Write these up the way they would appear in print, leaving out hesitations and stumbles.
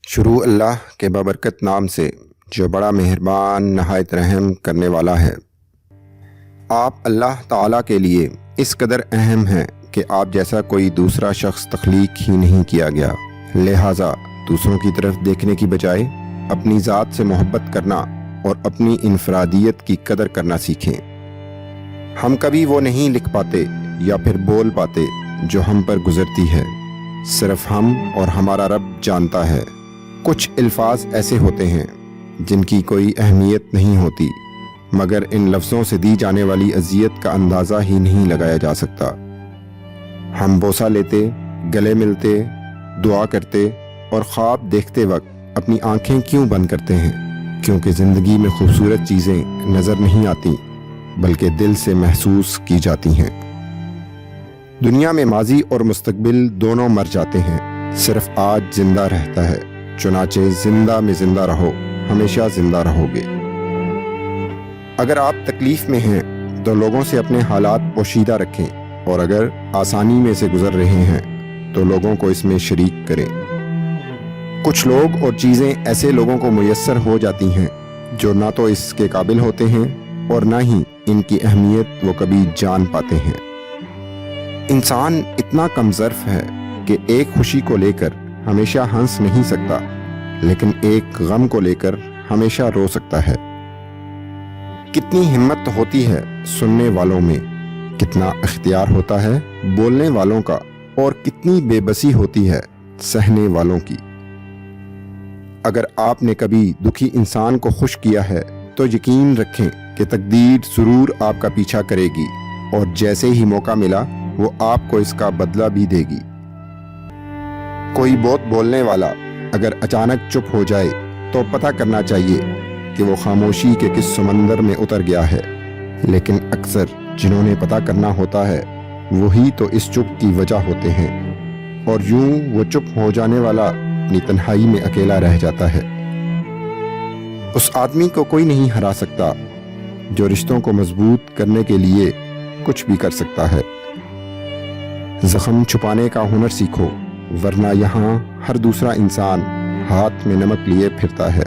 شروع اللہ کے بابرکت نام سے جو بڑا مہربان نہایت رحم کرنے والا ہے۔ آپ اللہ تعالیٰ کے لیے اس قدر اہم ہیں کہ آپ جیسا کوئی دوسرا شخص تخلیق ہی نہیں کیا گیا، لہٰذا دوسروں کی طرف دیکھنے کی بجائے اپنی ذات سے محبت کرنا اور اپنی انفرادیت کی قدر کرنا سیکھیں۔ ہم کبھی وہ نہیں لکھ پاتے یا پھر بول پاتے جو ہم پر گزرتی ہے، صرف ہم اور ہمارا رب جانتا ہے۔ کچھ الفاظ ایسے ہوتے ہیں جن کی کوئی اہمیت نہیں ہوتی، مگر ان لفظوں سے دی جانے والی اذیت کا اندازہ ہی نہیں لگایا جا سکتا۔ ہم بوسہ لیتے، گلے ملتے، دعا کرتے اور خواب دیکھتے وقت اپنی آنکھیں کیوں بند کرتے ہیں؟ کیونکہ زندگی میں خوبصورت چیزیں نظر نہیں آتی بلکہ دل سے محسوس کی جاتی ہیں۔ دنیا میں ماضی اور مستقبل دونوں مر جاتے ہیں، صرف آج زندہ رہتا ہے، چنانچہ زندہ میں زندہ رہو، ہمیشہ زندہ رہو گے۔ اگر آپ تکلیف میں ہیں تو لوگوں سے اپنے حالات پوشیدہ رکھیں، اور اگر آسانی میں سے گزر رہے ہیں تو لوگوں کو اس میں شریک کریں۔ کچھ لوگ اور چیزیں ایسے لوگوں کو میسر ہو جاتی ہیں جو نہ تو اس کے قابل ہوتے ہیں اور نہ ہی ان کی اہمیت وہ کبھی جان پاتے ہیں۔ انسان اتنا کم ظرف ہے کہ ایک خوشی کو لے کر ہمیشہ ہنس نہیں سکتا، لیکن ایک غم کو لے کر ہمیشہ رو سکتا ہے۔ کتنی ہمت ہوتی ہے سننے والوں میں، کتنا اختیار ہوتا ہے بولنے والوں کا، اور کتنی بے بسی ہوتی ہے سہنے والوں کی۔ اگر آپ نے کبھی دکھی انسان کو خوش کیا ہے تو یقین رکھیں کہ تقدیر ضرور آپ کا پیچھا کرے گی، اور جیسے ہی موقع ملا وہ آپ کو اس کا بدلہ بھی دے گی۔ کوئی بہت بولنے والا اگر اچانک چپ ہو جائے تو پتہ کرنا چاہیے کہ وہ خاموشی کے کس سمندر میں اتر گیا ہے، لیکن اکثر جنہوں نے پتہ کرنا ہوتا ہے وہی تو اس چپ کی وجہ ہوتے ہیں، اور یوں وہ چپ ہو جانے والا اپنی تنہائی میں اکیلا رہ جاتا ہے۔ اس آدمی کو کوئی نہیں ہرا سکتا جو رشتوں کو مضبوط کرنے کے لیے کچھ بھی کر سکتا ہے۔ زخم چھپانے کا ہنر سیکھو، ورنہ یہاں ہر دوسرا انسان ہاتھ میں نمک لیے پھرتا ہے۔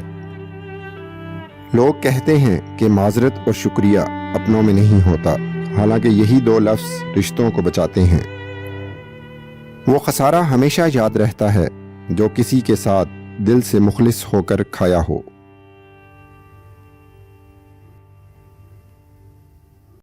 لوگ کہتے ہیں کہ معذرت اور شکریہ اپنوں میں نہیں ہوتا، حالانکہ یہی دو لفظ رشتوں کو بچاتے ہیں۔ وہ خسارہ ہمیشہ یاد رہتا ہے جو کسی کے ساتھ دل سے مخلص ہو کر کھایا ہو۔